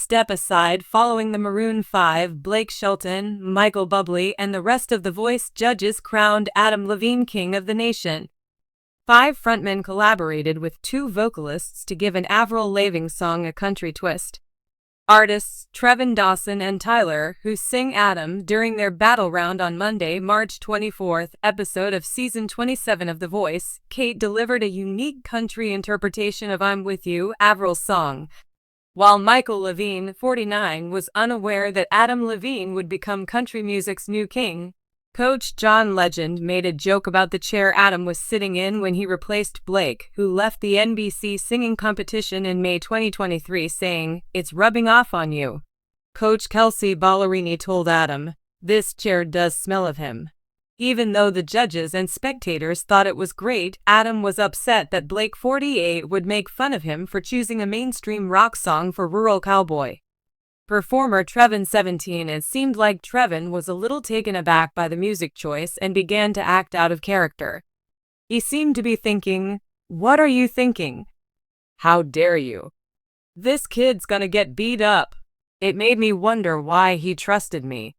step aside following the Maroon 5, Blake Shelton, Michael Bublé, and the rest of The Voice judges crowned Adam Levine King of the Nation. 5 frontmen collaborated with 2 vocalists to give an Avril Lavigne song a country twist. Artists Trevin Dawson and Tyler, who sing Adam during their battle round on Monday, March 24th episode of Season 27 of The Voice, Kate delivered a unique country interpretation of I'm With You, Avril's song. While Michael Levine, 49, was unaware that Adam Levine would become country music's new king, Coach John Legend made a joke about the chair Adam was sitting in when he replaced Blake, who left the NBC singing competition in May 2023, saying, "It's rubbing off on you." Coach Kelsey Ballerini told Adam, "This chair does smell of him." Even though the judges and spectators thought it was great, Adam was upset that Blake, 48, would make fun of him for choosing a mainstream rock song for Rural Cowboy. Performer Trevin, 17, it seemed like Trevin was a little taken aback by the music choice and began to act out of character. He seemed to be thinking, "What are you thinking? How dare you? This kid's gonna get beat up." It made me wonder why he trusted me.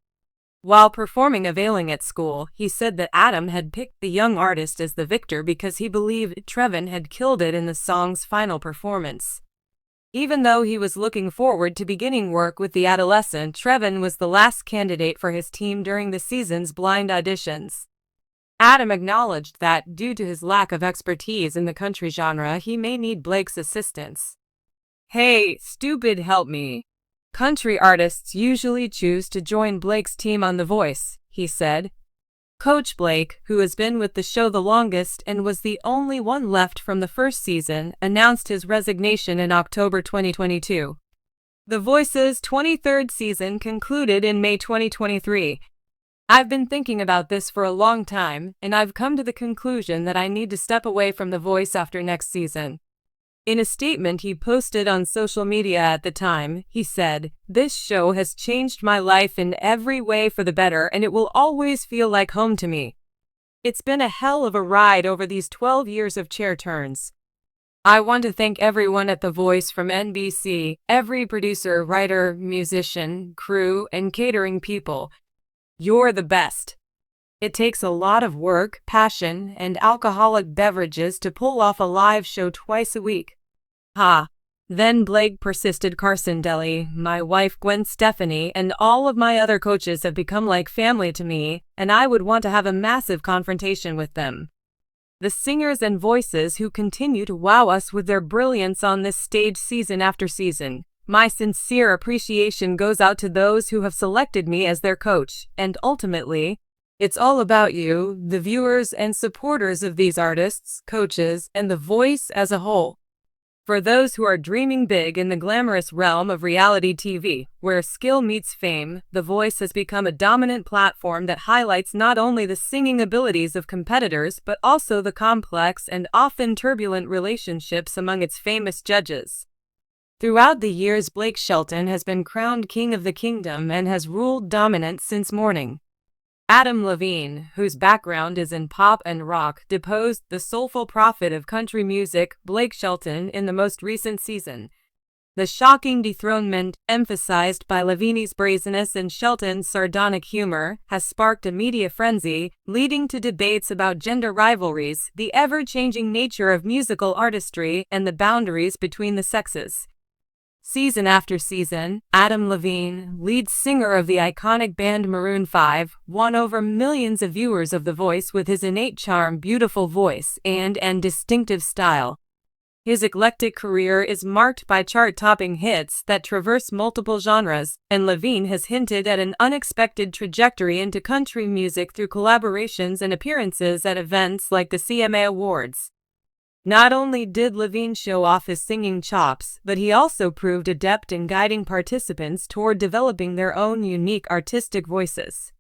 While performing Availing at school, he said that Adam had picked the young artist as the victor because he believed Trevin had killed it in the song's final performance. Even though he was looking forward to beginning work with the adolescent, Trevin was the last candidate for his team during the season's blind auditions. Adam acknowledged that, due to his lack of expertise in the country genre, he may need Blake's assistance. "Hey, stupid, help me. Country artists usually choose to join Blake's team on The Voice," he said. Coach Blake, who has been with the show the longest and was the only one left from the first season, announced his resignation in October 2022. The Voice's 23rd season concluded in May 2023. "I've been thinking about this for a long time, and I've come to the conclusion that I need to step away from The Voice after next season." In a statement he posted on social media at the time, he said, "This show has changed my life in every way for the better, and it will always feel like home to me. It's been a hell of a ride over these 12 years of chair turns. I want to thank everyone at The Voice from NBC, every producer, writer, musician, crew, and catering people. You're the best. It takes a lot of work, passion, and alcoholic beverages to pull off a live show twice a week." Then Blake persisted. "Carson Daly, my wife Gwen Stefani, and all of my other coaches have become like family to me, and I would want to have a massive confrontation with them. The singers and voices who continue to wow us with their brilliance on this stage season after season. My sincere appreciation goes out to those who have selected me as their coach, and ultimately, it's all about you, the viewers and supporters of these artists, coaches, and The Voice as a whole. For those who are dreaming big in the glamorous realm of reality TV, where skill meets fame, The Voice has become a dominant platform that highlights not only the singing abilities of competitors but also the complex and often turbulent relationships among its famous judges. Throughout the years, Blake Shelton has been crowned King of the Kingdom and has ruled dominance since morning. Adam Levine, whose background is in pop and rock, deposed the soulful prophet of country music, Blake Shelton, in the most recent season. The shocking dethronement, emphasized by Levine's brazenness and Shelton's sardonic humor, has sparked a media frenzy, leading to debates about gender rivalries, the ever-changing nature of musical artistry, and the boundaries between the sexes. Season after season, Adam Levine, lead singer of the iconic band Maroon 5, won over millions of viewers of The Voice with his innate charm, beautiful voice, and distinctive style. His eclectic career is marked by chart-topping hits that traverse multiple genres, and Levine has hinted at an unexpected trajectory into country music through collaborations and appearances at events like the CMA Awards. Not only did Levine show off his singing chops, but he also proved adept in guiding participants toward developing their own unique artistic voices.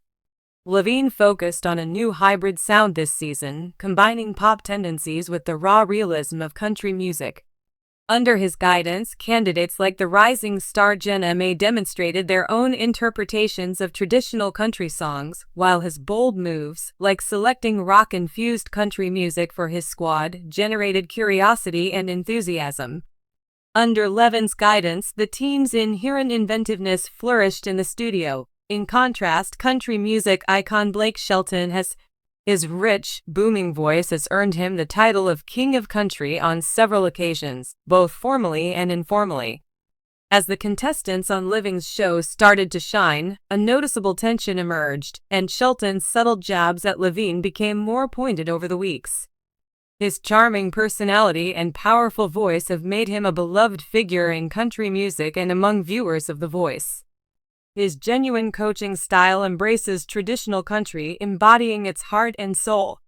Levine focused on a new hybrid sound this season, combining pop tendencies with the raw realism of country music. Under his guidance, candidates like the rising star Jenna May demonstrated their own interpretations of traditional country songs, while his bold moves, like selecting rock-infused country music for his squad, generated curiosity and enthusiasm. Under Levine's guidance, the team's inherent inventiveness flourished in the studio. In contrast, country music icon Blake Shelton his rich, booming voice has earned him the title of King of Country on several occasions, both formally and informally. As the contestants on Levine's show started to shine, a noticeable tension emerged, and Shelton's subtle jabs at Levine became more pointed over the weeks. His charming personality and powerful voice have made him a beloved figure in country music and among viewers of The Voice. His genuine coaching style embraces traditional country, embodying its heart and soul.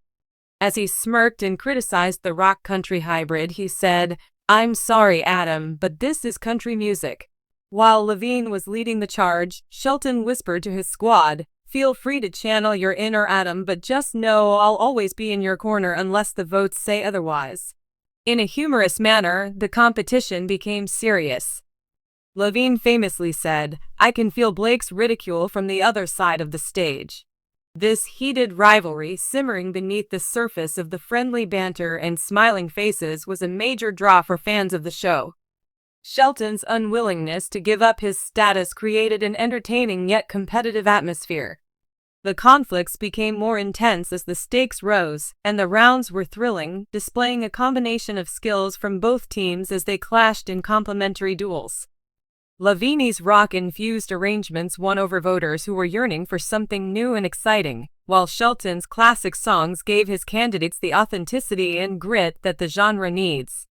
As he smirked and criticized the rock-country hybrid, he said, "I'm sorry, Adam, but this is country music." While Levine was leading the charge, Shelton whispered to his squad, "Feel free to channel your inner Adam, but just know I'll always be in your corner unless the votes say otherwise." In a humorous manner, the competition became serious. Levine famously said, "I can feel Blake's ridicule from the other side of the stage." This heated rivalry simmering beneath the surface of the friendly banter and smiling faces was a major draw for fans of the show. Shelton's unwillingness to give up his status created an entertaining yet competitive atmosphere. The conflicts became more intense as the stakes rose, and the rounds were thrilling, displaying a combination of skills from both teams as they clashed in complementary duels. Levine's rock-infused arrangements won over voters who were yearning for something new and exciting, while Shelton's classic songs gave his candidates the authenticity and grit that the genre needs.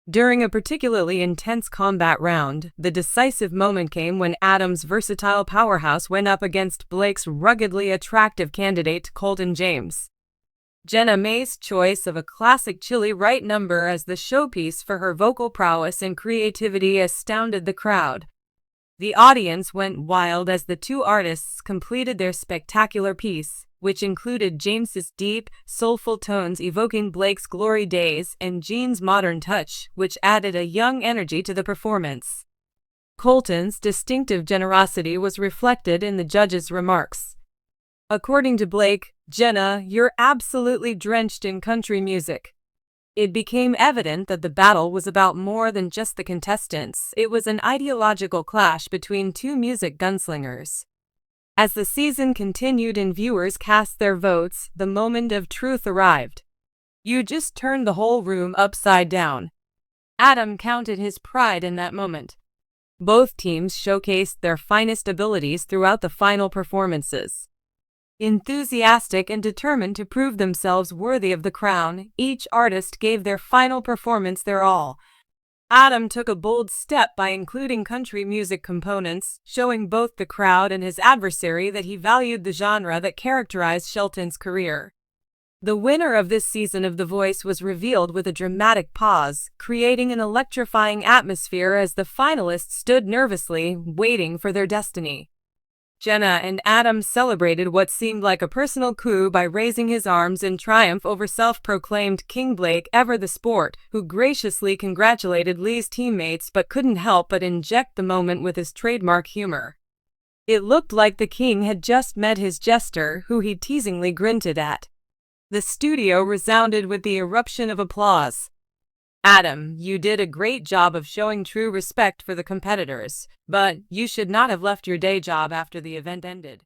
During a particularly intense combat round, the decisive moment came when Adam's versatile powerhouse went up against Blake's ruggedly attractive candidate, Colton James. Jenna May's choice of a classic Chilly Right number as the showpiece for her vocal prowess and creativity astounded the crowd. The audience went wild as the two artists completed their spectacular piece, which included James's deep, soulful tones evoking Blake's glory days and Jean's modern touch, which added a young energy to the performance. Colton's distinctive generosity was reflected in the judges' remarks. According to Blake, "Jenna, you're absolutely drenched in country music." It became evident that the battle was about more than just the contestants. It was an ideological clash between two music gunslingers. As the season continued and viewers cast their votes, the moment of truth arrived. "You just turned the whole room upside down." Adam counted his pride in that moment. Both teams showcased their finest abilities throughout the final performances. Enthusiastic and determined to prove themselves worthy of the crown, each artist gave their final performance their all. Adam took a bold step by including country music components, showing both the crowd and his adversary that he valued the genre that characterized Shelton's career. The winner of this season of The Voice was revealed with a dramatic pause, creating an electrifying atmosphere as the finalists stood nervously, waiting for their destiny. Jenna and Adam celebrated what seemed like a personal coup by raising his arms in triumph over self-proclaimed King Blake Ever the Sport, who graciously congratulated Lee's teammates but couldn't help but inject the moment with his trademark humor. It looked like the king had just met his jester, who he teasingly grunted at. The studio resounded with the eruption of applause. "Adam, you did a great job of showing true respect for the competitors, but you should not have left your day job after the event ended."